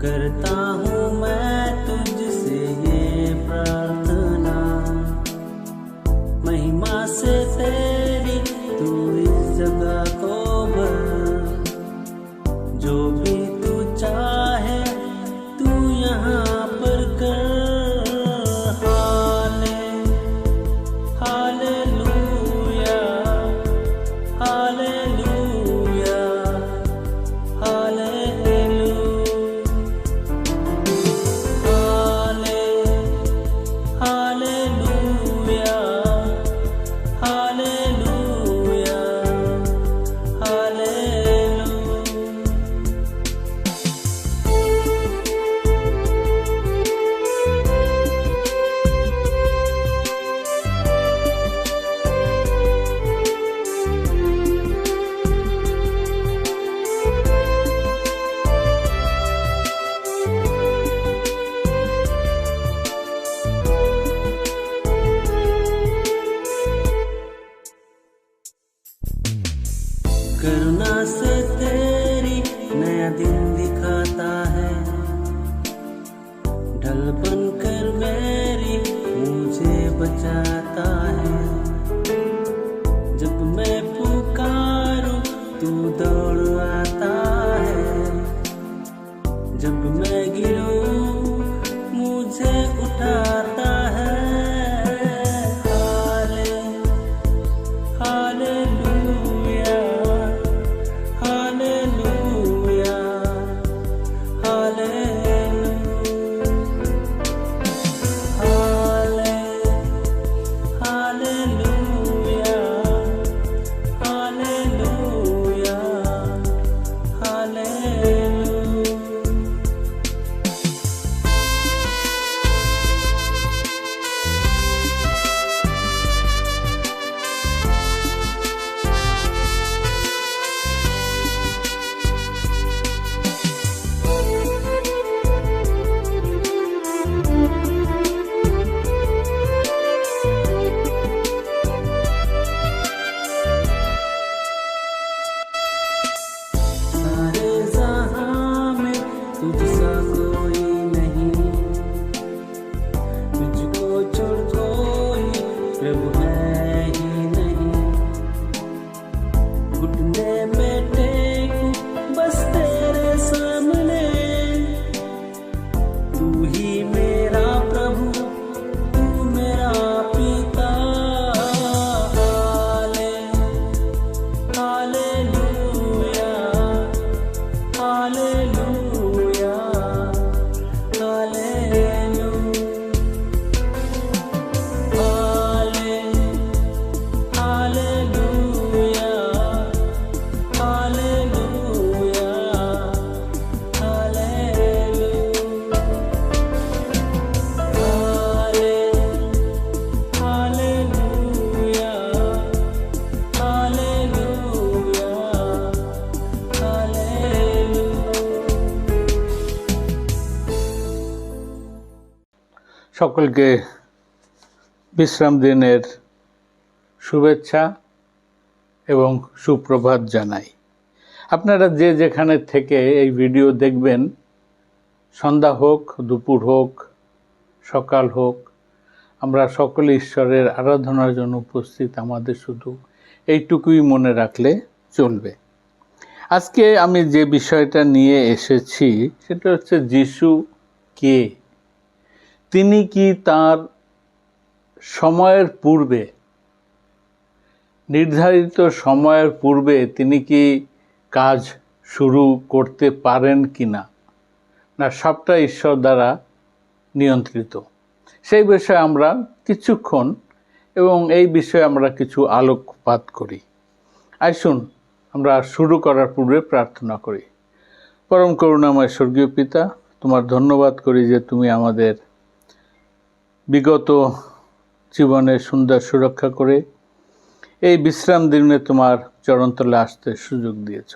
करता हूँ मैं तुझसे ये प्रार्थना, महिमा से तेरी तू इस जगह को भर। जो भी तू चाहे तू यहाँ पर कर। Hallelujah, hallelujah, hallelujah, hallelujah, hallelujah, hallelujah. करुणा से तेरी नया दिन दिखाता है, ढल बनकर मेरी मुझे बचाता है। जब मैं पुकारूं तू दौड़ आता है, जब मैं गिरूं मुझे उठाता है। Hallelujah, hallelujah, hallelujah, hallelujah, hallelujah. सारे जहां में तुझसा कोई नहीं, तुझको छोड़ कोई प्रभु है ही नहीं। घुटने में टेकूं बस तेरे सामने, तू ही मेरा प्रभु, तू मेरा पिता। Hallelujah, hallelujah, hallelujah, hallelujah, hallelujah, hallelujah, hallelujah, সকলকে বিশ্রাম দিনের শুভেচ্ছা এবং সুপ্রভাত জানাই। আপনারা যে যেখানে থেকে এই ভিডিও দেখবেন, সন্ধ্যা হোক, দুপুর হোক, সকাল হোক, আমরা সকলে ঈশ্বরের আরাধনার জন্য উপস্থিত। আমাদের শুধু এইটুকুই মনে রাখলে চলবে। আজকে আমি যে বিষয়টা নিয়ে এসেছি সেটা হচ্ছে যিশু কে। তিনি কি তার সময়ের পূর্বে, নির্ধারিত সময়ের পূর্বে তিনি কি কাজ শুরু করতে পারেন কিনা, না সবটা ঈশ্বর দ্বারা নিয়ন্ত্রিত? সেই বিষয়ে আমরা কিছুক্ষণ এবং এই বিষয়ে আমরা কিছু আলোকপাত করি। আসুন আমরা শুরু করার পূর্বে প্রার্থনা করি। পরম করুণাময় স্বর্গীয় পিতা, তোমার ধন্যবাদ করি যে তুমি আমাদের বিগত জীবনে সুন্দর সুরক্ষা করে এই বিশ্রাম দিনে তোমার চরণতলে আসতে সুযোগ দিয়েছ।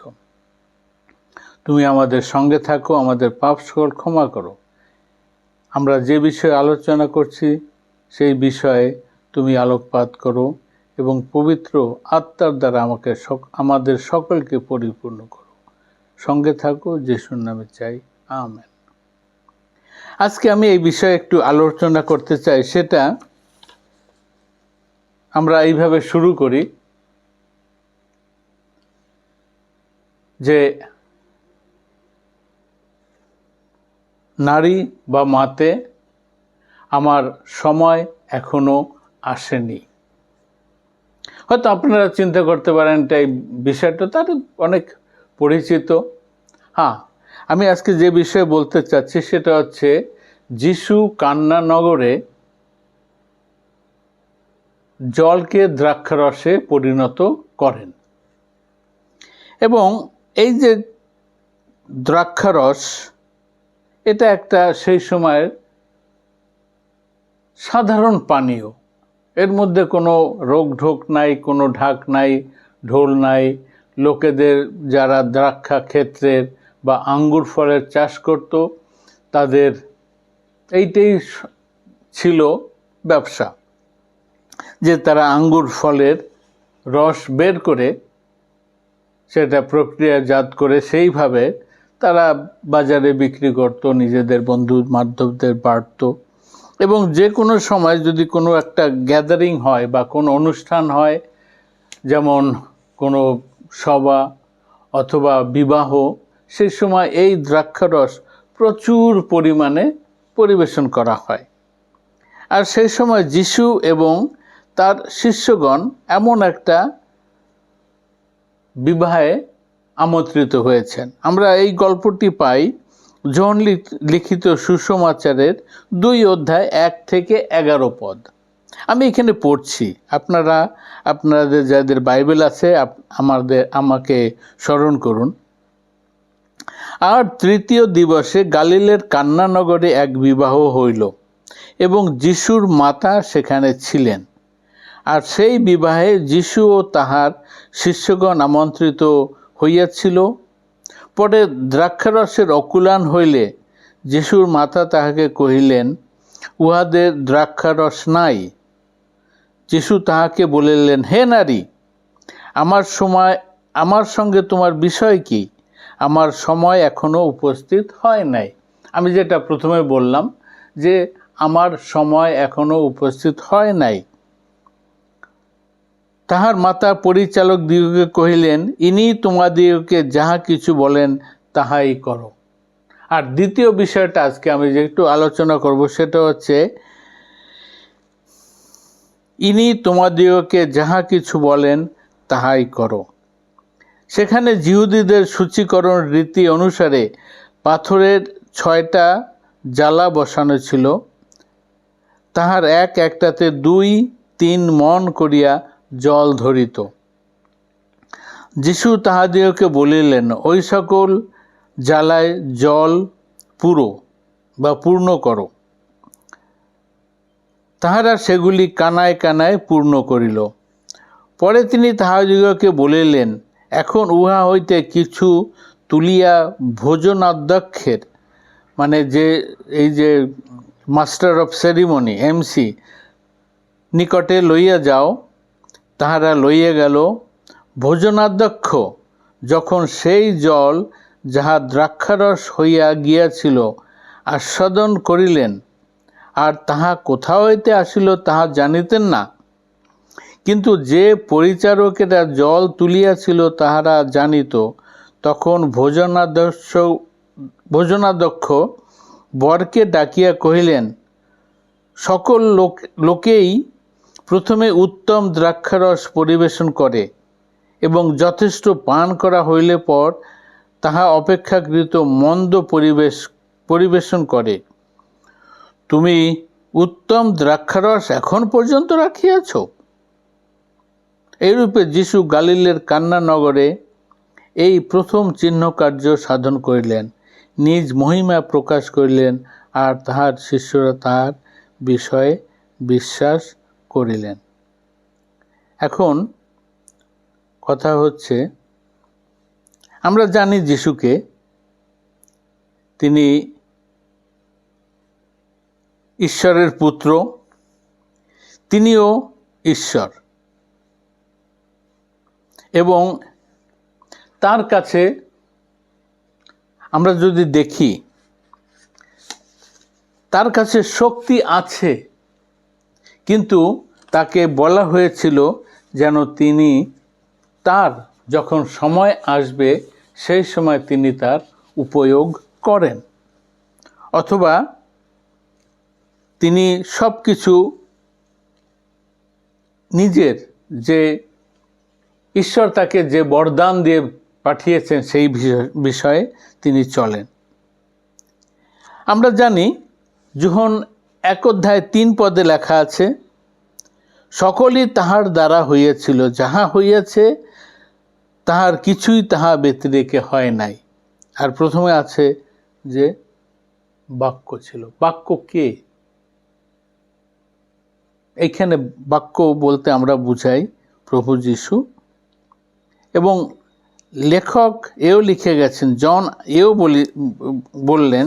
তুমি আমাদের সঙ্গে থাকো, আমাদের পাপ সকল ক্ষমা করো। আমরা যে বিষয়ে আলোচনা করছি সেই বিষয়ে তুমি আলোকপাত করো এবং পবিত্র আত্মার দ্বারা আমাদের সকলকে পরিপূর্ণ করো। সঙ্গে থাকো, যিশুর নামে চাই, আমেন। আজকে আমি এই বিষয়ে একটু আলোচনা করতে চাই। সেটা আমরা এইভাবে শুরু করি যে নারী বা মাতে আমার সময় এখনো আসেনি। হয়তো আপনারা চিন্তা করতে পারেন এই বিষয়টা তার অনেক পরিচিত। হ্যাঁ, আমি আজকে যে বিষয়ে বলতে চাচ্ছি সেটা হচ্ছে যিশু কান্না নগরে জলকে দ্রাক্ষারসে পরিণত করেন, এবং এই যে দ্রাক্ষারস, এটা একটা সেই সময়ের সাধারণ পানীয়। এর মধ্যে কোনো রোগ ঢোক নাই, কোনো ঢাক নাই, ঢোল নাই। লোকেদের যারা দ্রাক্ষা ক্ষেত্রের বা আঙ্গুর ফলের চাষ করত, তাদের এইটাই ছিল ব্যবসা, যে তারা আঙ্গুর ফলের রস বের করে সেটা প্রক্রিয়াজাত করে সেইভাবে তারা বাজারে বিক্রি করত, নিজেদের বন্ধু বান্ধবদের বাড়ত। এবং যে কোনো সময় যদি কোনো একটা গ্যাদারিং হয় বা কোনো অনুষ্ঠান হয়, যেমন কোনো সভা অথবা বিবাহ, সেই সময় এই দ্রাক্ষারস প্রচুর পরিমাণে পরিবেশন করা হয়। আর সেই সময় যিশু এবং তার শিষ্যগণ এমন একটা বিবাহে আমন্ত্রিত হয়েছেন। আমরা এই গল্পটি পাই জন লিখিত সুসমাচারের 2 অধ্যায় 1 থেকে 11 পদ। আমি এখানে পড়ছি, আপনারা আপনাদের যাদের বাইবেল আছে আমাকে স্মরণ করুন। আর 3য় দিবসে গালিলের কান্না নগরে এক বিবাহ হইল, এবং যিশুর মাতা সেখানে ছিলেন। আর সেই বিবাহে যিশু ও তাহার শিষ্যগণ আমন্ত্রিত হইয়াছিল। পরে দ্রাক্ষারসের অকুলান হইলে যিশুর মাতা তাহাকে কহিলেন, উহাদের দ্রাক্ষারস নাই। যিশু তাহাকে বলিলেন, হে নারী, আমার সঙ্গে তোমার বিষয় কি? আমার সময় এখনো উপস্থিত হয় নাই। আমি যেটা প্রথমে বললাম যে আমার সময় এখনো উপস্থিত হয় নাই। তাহার মাতা পরিচালক দিগকে কহিলেন, ইনি তোমাদিগকে যাহা কিছু বলেন তাহাই করো। আর দ্বিতীয় বিষয়টা আজকে আমি যে একটু আলোচনা করব সেটা হচ্ছে, ইনি তোমাদিগকে যাহা কিছু বলেন তাহাই করো। সেখানে জিহুদীদের সূচীকরণ রীতি অনুসারে পাথরের 6টা জ্বালা বসানো ছিল, তাহার একটাতে 2-3 মণ করিয়া জল ধরিত। যিশু তাহাদিগকে বলিলেন, ওই সকল জ্বালায় জল পূর্ণ করো। তাহারা সেগুলি কানায় কানায় পূর্ণ করিল। পরে তিনি তাহাদিগকে বলিলেন, এখন উহা হইতে কিছু তুলিয়া ভোজনাধ্যক্ষের, মানে এই যে মাস্টার অফ সেরিমনি, MC, নিকটে লইয়া যাও। তাহারা লইয়া গেল। ভোজনাধ্যক্ষ যখন সেই জল যাহা দ্রাক্ষারস হইয়া গিয়াছিল আস্বাদন করিলেন, আর তাহা কোথা হইতে আসিল তাহা জানিতেন না, কিন্তু যে পরিচারকেরা জল তুলিয়াছিল তাহারা জানিত, তখন ভোজনাধ্যক্ষ বরকে ডাকিয়া কহিলেন, সকল লোকেই প্রথমে উত্তম দ্রাক্ষারস পরিবেশন করে, এবং যথেষ্ট পান করা হইলে পর তাহা অপেক্ষাকৃত মন্দ পরিবেশন করে। তুমি উত্তম দ্রাক্ষারস এখন পর্যন্ত রাখিয়াছ। এইরূপে যিশু গালিলের কান্না নগরে এই প্রথম চিহ্ন কার্য সাধন করিলেন, নিজ মহিমা প্রকাশ করিলেন, আর তাহার শিষ্যরা তাহার বিষয়ে বিশ্বাস করিলেন। এখন কথা হচ্ছে, আমরা জানি যিশুকে, তিনি ঈশ্বরের পুত্র, তিনিও ঈশ্বর, এবং তার কাছে আমরা যদি দেখি তার কাছে শক্তি আছে, কিন্তু তাকে বলা হয়েছিল যেন তিনি তার যখন সময় আসবে সেই সময় তিনি তার উপয়োগ করেন, অথবা তিনি সব কিছু নিজের যে ঈশ্বর তাকে যে বরদান দিয়ে পাঠিয়েছেন সেই বিষয়ে তিনি চলেন। আমরা জানি যোহন 1:3 লেখা আছে, সকলই তাহার দ্বারা হইয়াছিল, যাহা হইয়াছে তাহার কিছুই তাহা ব্যতিরেকে হয় নাই। আর প্রথমে আছে যে বাক্য ছিল। বাক্য কে? এইখানে বাক্য বলতে আমরা বুঝাই প্রভু যীশু, এবং লেখক এও লিখে গেছেন, জন এও বললেন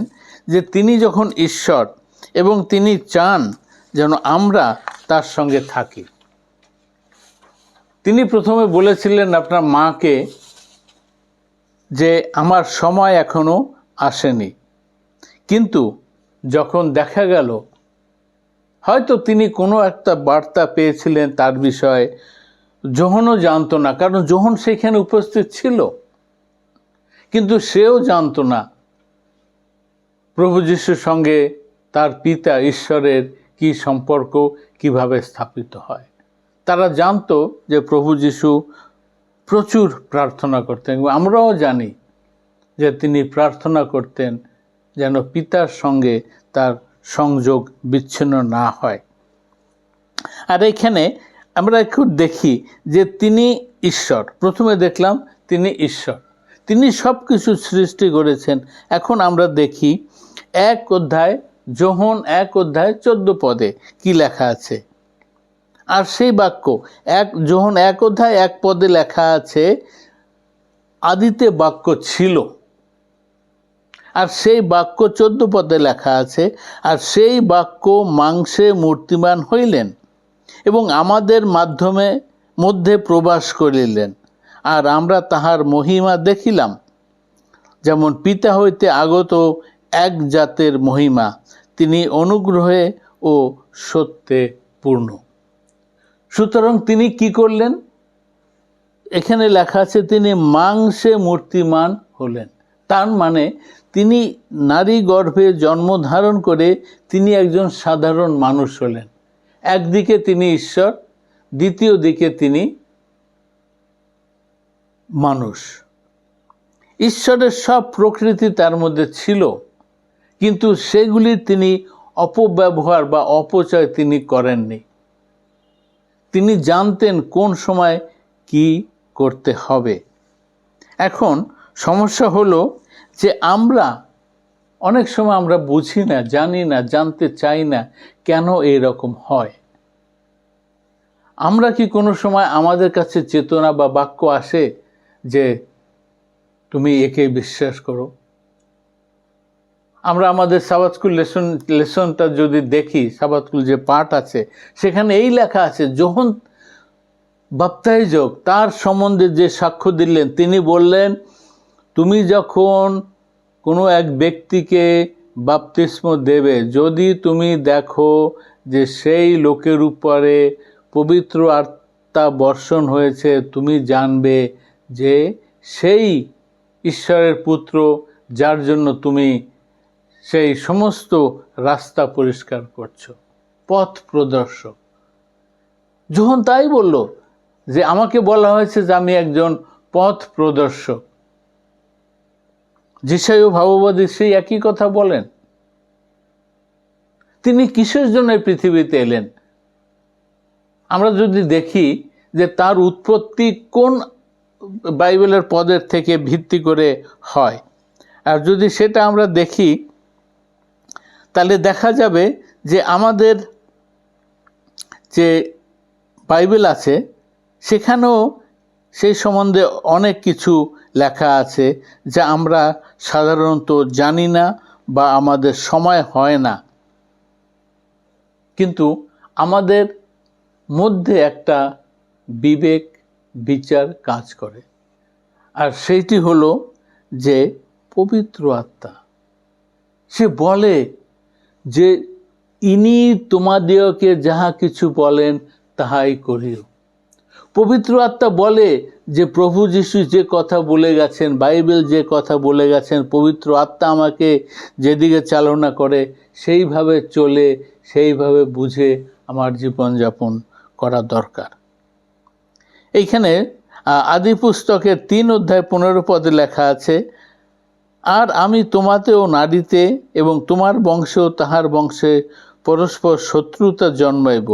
যে তিনি যখন ঈশ্বর এবং তিনি চান যেন আমরা তার সঙ্গে থাকি। তিনি প্রথমে বলেছিলেন আপনার মাকে যে আমার সময় এখনো আসেনি, কিন্তু যখন দেখা গেল হয়তো তিনি কোনো একটা বার্তা পেয়েছিলেন তার বিষয়ে, যোহনও জানতো না, কারণ যোহন সেখানে উপস্থিত ছিল, কিন্তু সেও জানতো না প্রভু যীশুর সঙ্গে তার পিতা ঈশ্বরের কি সম্পর্ক, কিভাবে স্থাপিত হয়। তারা জানতো যে প্রভু যীশু প্রচুর প্রার্থনা করতেন, এবং আমরাও জানি যে তিনি প্রার্থনা করতেন যেন পিতার সঙ্গে তার সংযোগ বিচ্ছিন্ন না হয়। আর এখানে আমরা একটু দেখি যে তিনি ঈশ্বর। প্রথমে দেখলাম তিনি ঈশ্বর, তিনি সব কিছু সৃষ্টি করেছেন। এখন আমরা দেখি যোহন 1:14 কি লেখা আছে। আর সেই বাক্য যোহন 1:1 লেখা আছে, আদিতে বাক্য ছিল। আর সেই বাক্য 14 লেখা আছে, আর সেই বাক্য মাংসে মূর্তিমান হইলেন এবং আমাদের মধ্যে প্রবাস করিলেন, আর আমরা তাহার মহিমা দেখিলাম, যেমন পিতা হইতে আগত এক জাতের মহিমা, তিনি অনুগ্রহে ও সত্যে পূর্ণ। সুতরাং তিনি কি করলেন? এখানে লেখা আছে তিনি মাংসে মূর্তিমান হলেন। তার মানে তিনি নারী গর্ভে জন্মধারণ করে তিনি একজন সাধারণ মানুষ হলেন। একদিকে তিনি ঈশ্বর, দ্বিতীয় দিকে তিনি মানুষ। ঈশ্বরের সব প্রকৃতি তার মধ্যে ছিল, কিন্তু সেগুলির তিনি অপব্যবহার বা অপচয় তিনি করেননি। তিনি জানতেন কোন সময় কি করতে হবে। এখন সমস্যা হলো যে আমরা অনেক সময় আমরা বুঝি না, জানি না, জানতে চাই না কেন এরকম হয়। আমরা কি কোনো সময় আমাদের কাছে চেতনা বা বাক্য আসে যে তুমি একে বিশ্বাস করো? আমরা আমাদের সাবাত স্কুল লেসনটা যদি দেখি, সাবাত স্কুল যে পাঠ আছে সেখানে এই লেখা আছে, যোহন বাপ্তাইজক তার সম্বন্ধে যে সাক্ষ্য দিলেন, তিনি বললেন তুমি যখন কোনো এক ব্যক্তিকে বাপ্তিস্ম দেবে, যদি তুমি দেখো যে সেই লোকের উপরে পবিত্র আত্মা বর্ষণ হয়েছে, তুমি জানবে যে সেই ঈশ্বরের পুত্র, যার জন্য তুমি সেই সমস্ত রাস্তা পরিষ্কার করছো, পথ প্রদর্শক। যখন তাই বলল যে আমাকে বলা হয়েছে যে আমি একজন পথ প্রদর্শক, যিশায় ভাববাদী সেই একই কথা বলেন। তিনি কিসের জন্য পৃথিবীতে এলেন? আমরা যদি দেখি যে তার উৎপত্তি কোন বাইবেলের পদের থেকে ভিত্তি করে হয়, আর যদি সেটা আমরা দেখি তাহলে দেখা যাবে যে আমাদের যে বাইবেল আছে সেখানেও সেই সম্বন্ধে অনেক কিছু লেখা আছে যা আমরা সাধারণত জানি না বা আমাদের সময় হয় না, কিন্তু আমাদের মধ্যে একটা বিবেক বিচার কাজ করে। আর সেইটি হলো যে পবিত্র আত্মা, সে বলে যে ইনি তোমাদিওকে যাহা কিছু বলেন তাহাই করিও। পবিত্র আত্মা বলে যে প্রভু যিশু যে কথা বলে গেছেন, বাইবেল যে কথা বলে গেছেন, পবিত্র আত্মা আমাকে যেদিকে চালনা করে সেইভাবে চলে, সেইভাবে বুঝে আমার জীবনযাপন করা দরকার। এইখানে আদি পুস্তকের 3:15 লেখা আছে, আর আমি তোমাতেও নারীতে এবং তোমার বংশেও তাহার বংশে পরস্পর শত্রুতা জন্মাইব,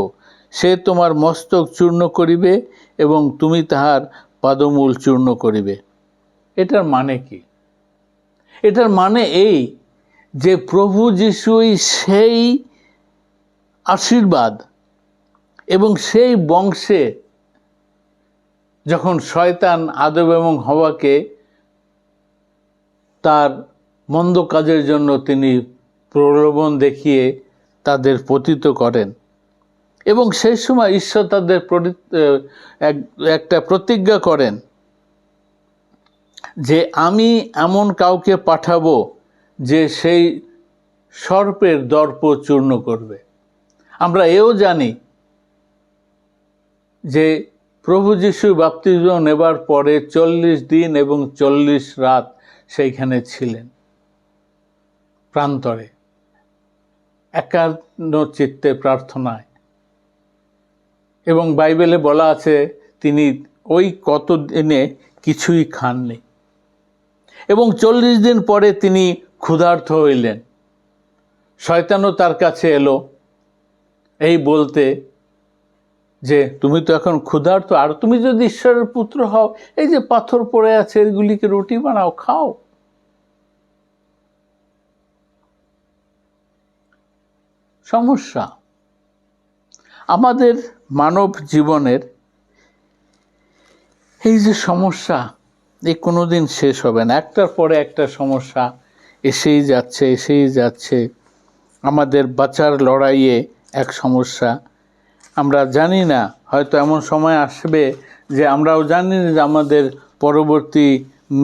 সে তোমার মস্তক চূর্ণ করিবে এবং তুমি তাহার পাদমূল চূর্ণ করিবে। এটার মানে কি? এটার মানে এই যে প্রভু যিশুই সেই আশীর্বাদ এবং সেই বংশে যখন শয়তান আদম এবং হওয়াকে তার মন্দ কাজের জন্য তিনি প্রলোভন দেখিয়ে তাদের পতিত করেন, এবং সেই সময় ঈশ্বর তাদের একটা প্রতিজ্ঞা করেন যে আমি এমন কাউকে পাঠাবো যে সেই সর্পের দর্প চূর্ণ করবে। আমরা এও জানি যে প্রভু যিশু বাপ্তিস্ম নেবার পরে 40 দিন এবং 40 রাত সেইখানে ছিলেন প্রান্তরে, একান্ত চিত্তে প্রার্থনায়, এবং বাইবেলে বলা আছে তিনি ওই কত দিনে কিছুই খাননি, এবং 40 দিন পরে তিনি ক্ষুধার্ত হইলেন। শয়তানও তার কাছে এলো এই বলতে যে তুমি তো এখন ক্ষুধার্ত, আর তুমি যদি ঈশ্বরের পুত্র হও, এই যে পাথর পড়ে আছে এগুলিকে রুটি বানাও, খাও। সমস্যা আমাদের মানব জীবনের এই যে সমস্যা, এই কোনোদিন শেষ হবে না। একটার পরে একটা সমস্যা এসেই যাচ্ছে। আমাদের বাঁচার লড়াইয়ে এক সমস্যা, আমরা জানি না, হয়তো এমন সময় আসবে যে আমরাও জানি না যে আমাদের পরবর্তী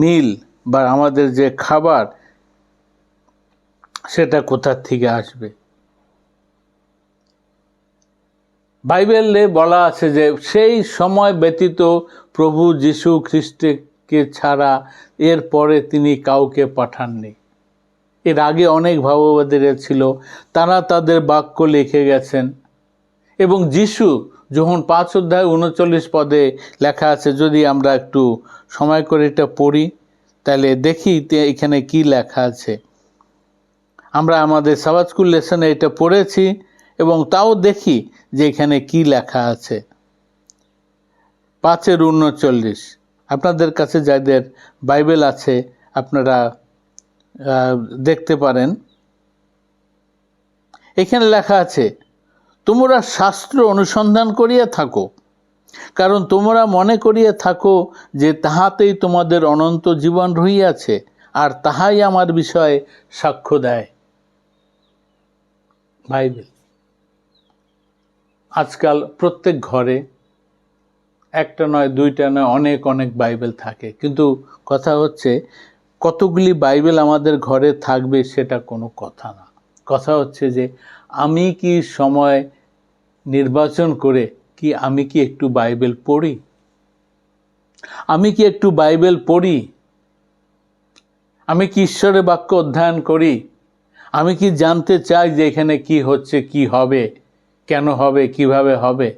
মিল বা আমাদের যে খাবার সেটা কোথার থেকে আসবে। বাইবেলে বলা আছে যে সেই সময় ব্যতীত প্রভু যীশু খ্রিস্টকে ছাড়া এর পরে তিনি কাউকে পাঠাননি। এর আগে অনেক ভাববাদীরা ছিল, তারা তাদের বাক্য লিখে গেছেন, এবং যীশু যখন 5:39 লেখা আছে, যদি আমরা একটু সময় করে এটা পড়ি তাহলে দেখি এখানে কি লেখা আছে। আমরা আমাদের সাবাত স্কুল লেসনে এটা পড়েছি, এবং তাও দেখি যে এখানে কি লেখা আছে। 5:39 আপনাদের কাছে যাদের বাইবেল আছে আপনারা দেখতে পারেন। এখানে লেখা আছে, তোমরা শাস্ত্র অনুসন্ধান করিয়া থাকো, কারণ তোমরা মনে করিয়া থাকো যে তাহাতেই তোমাদের অনন্ত জীবন রহিয়াছে, আর তাহাই আমার বিষয়ে সাক্ষ্য দেয়। বাইবেল আজকাল প্রত্যেক ঘরে একটা নয়, দুইটা নয়, অনেক অনেক বাইবেল থাকে, কিন্তু কথা হচ্ছে কতগুলি বাইবেল আমাদের ঘরে থাকবে সেটা কোনো কথা না। কথা হচ্ছে যে আমি কি সময় নির্বাচন করে আমি কি একটু বাইবেল পড়ি, আমি কি একটু বাইবেল পড়ি, আমি কি ঈশ্বরের বাক্য অধ্যয়ন করি, আমি কি জানতে চাই যে এখানে কি হচ্ছে, কি হবে, কেন হবে, কিভাবে হবে।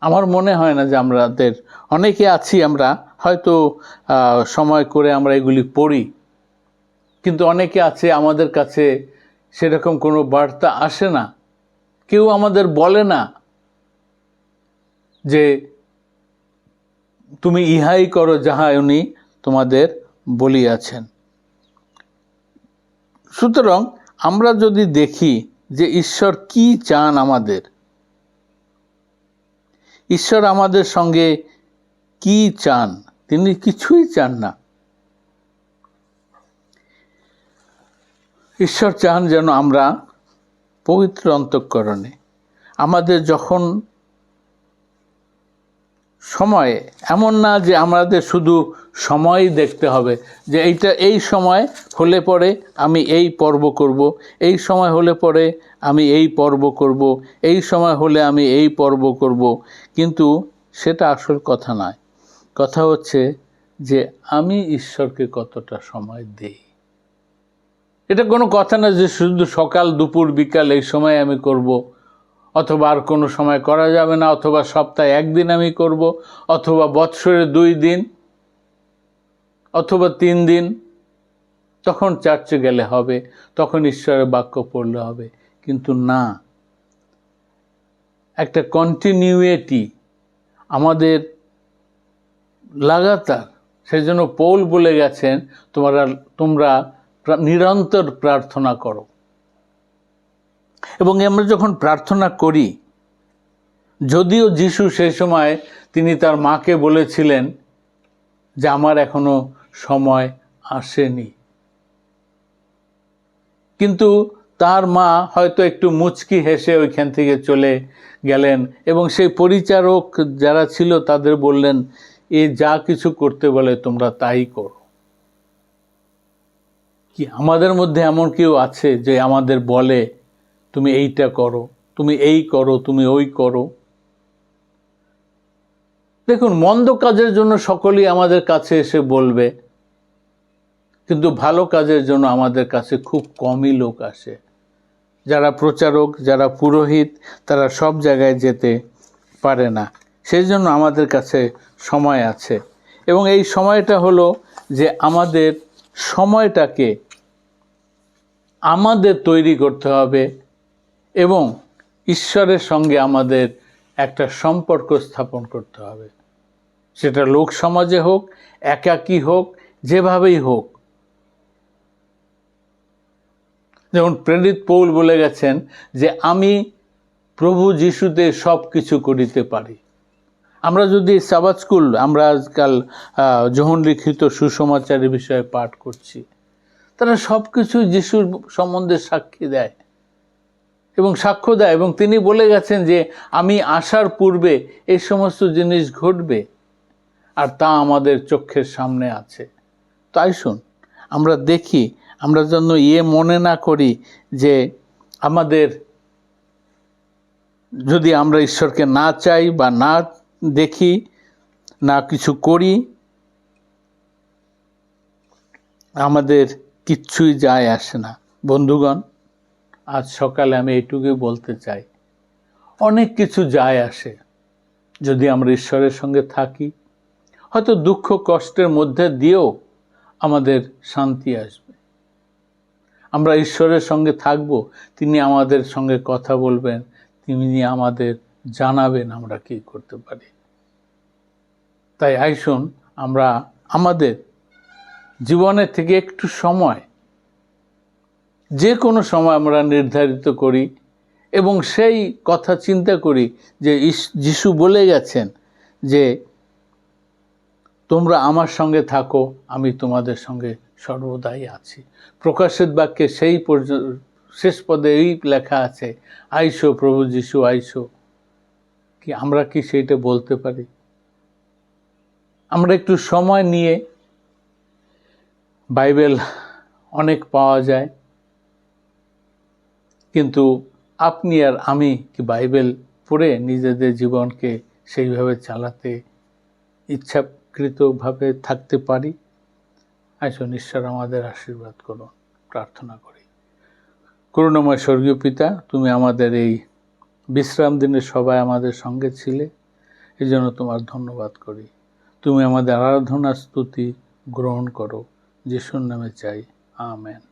আমার মনে হয় না যে আমাদের অনেকে আছি, আমরা হয়তো সময় করে আমরা এগুলি পড়ি, কিন্তু অনেকে আছে আমাদের কাছে সেরকম কোনো বার্তা আসে না, কেউ আমাদের বলে না যে তুমি ইহাই করো যাহা উনি তোমাদের বলিয়াছেন। সুতরাং আমরা যদি দেখি যে ঈশ্বর কি চান, ঈশ্বর আমাদের সঙ্গে কি চান, তিনি কিছুই চান না। ঈশ্বর চান যেন আমরা পবিত্র অন্তঃকরণে, আমাদের যখন সময় এমন না যে আমাদের শুধু সময়ই দেখতে হবে যে এই সময় হলে পরে আমি এই পর্ব করব, এই সময় হলে পরে আমি এই পর্ব করব, এই সময় হলে আমি এই পর্ব করব। কিন্তু সেটা আসল কথা নয়। কথা হচ্ছে যে আমি ঈশ্বরকে কতটা সময় দেই। এটা কোনো কথা না যে শুধু সকাল দুপুর বিকাল এই সময় আমি করব, অথবা আর কোনো সময় করা যাবে না, অথবা সপ্তাহে একদিন আমি করব, অথবা বৎসরে 2 দিন, অথবা 3 দিন, তখন চার্চে গেলে হবে, তখন ঈশ্বরের বাক্য পড়লে হবে। কিন্তু না, একটা কন্টিনিউইটি আমাদের লাগাতার। সেজন্য পৌল বলে গেছেন তোমরা নিরন্তর প্রার্থনা করো। এবং আমরা যখন প্রার্থনা করি, যদিও যিশু সেই সময় তিনি তার মাকে বলেছিলেন যে আমার এখনো সময় আসেনি, কিন্তু তার মা হয়তো একটু মুচকি হেসে ওইখান থেকে চলে গেলেন এবং সেই পরিচারক যারা ছিল তাদের বললেন, এ যা কিছু করতে বলে তোমরা তাই করো। কি আমাদের মধ্যে এমন কেউ আছে যে আমাদের বলে তুমি এইটা করো, তুমি এই করো, তুমি ওই করো? দেখুন, মন্দ কাজের জন্য সকলেই আমাদের কাছে এসে বলবে, কিন্তু ভালো কাজের জন্য আমাদের কাছে খুব কমই লোক আসে। যারা প্রচারক, যারা পুরোহিত, তারা সব জায়গায় যেতে পারে না। সেই জন্য আমাদের কাছে সময় আছে, এবং এই সময়টা হলো যে আমাদের সময়টাকে আমাদের তৈরি করতে হবে এবং ঈশ্বরের সঙ্গে আমাদের একটা সম্পর্ক স্থাপন করতে হবে। সেটা লোক সমাজে হোক, একাকী হোক, যেভাবেই হোক। যেমন প্রেরিত পৌল বলে গেছেন যে আমি প্রভু যিশুতে সব কিছু করিতে পারি। আমরা যদি সাবাত স্কুল, আমরা আজকাল যোহন লিখিত সুসমাচারের বিষয়ে পাঠ করছি, তারা সব কিছু যিশুর সম্বন্ধে সাক্ষী দেয় এবং সাক্ষ্য দেয়, এবং তিনি বলে গেছেন যে আমি আসার পূর্বে এই সমস্ত জিনিস ঘটবে, আর তা আমাদের চোখের সামনে আছে। তাই শুন, আমরা দেখি, আমরা যেন মনে না করি যে আমাদের যদি আমরা ঈশ্বরকে না চাই বা না দেখি, না কিছু করি, আমাদের কিচ্ছুই যায় আসে না। বন্ধুগণ, আজ সকালে আমি এইটুকুই বলতে চাই, অনেক কিছু যায় আসে যদি আমরা ঈশ্বরের সঙ্গে থাকি। হয়তো দুঃখ কষ্টের মধ্যে দিয়েও আমাদের শান্তি আসবে। আমরা ঈশ্বরের সঙ্গে থাকব, তিনি আমাদের সঙ্গে কথা বলবেন, তিনি আমাদের জানাবেন আমরা কি করতে পারি। তাই আইসুন আমরা আমাদের জীবনের থেকে একটু সময়, যে কোনো সময় আমরা নির্ধারিত করি এবং সেই কথা চিন্তা করি যে যিশু বলে গেছেন যে তোমরা আমার সঙ্গে থাকো, আমি তোমাদের সঙ্গে সর্বদাই আছি। প্রকাশিত বাক্যে সেই শেষ পদে এই লেখা আছে, আইসো প্রভু যিশু আইসো। কি আমরা কি সেইটা বলতে পারি? আমরা একটু সময় নিয়ে, বাইবেল অনেক পাওয়া যায়, কিন্তু আপনি আর আমি কি বাইবেল পড়ে নিজেদের জীবনকে সেইভাবে চালাতে ইচ্ছাকৃতভাবে থাকতে পারি? আসুন ঈশ্বর আমাদের আশীর্বাদ করুন। প্রার্থনা করি। করুণাময় স্বর্গীয় পিতা, তুমি আমাদের এই বিশ্রাম দিনে সবাই আমাদের সঙ্গে ছিলে, এই জন্য তোমার ধন্যবাদ করি। তুমি আমাদের আরাধনা স্তুতি গ্রহণ করো, যিশুর নামে চাই, আমেন।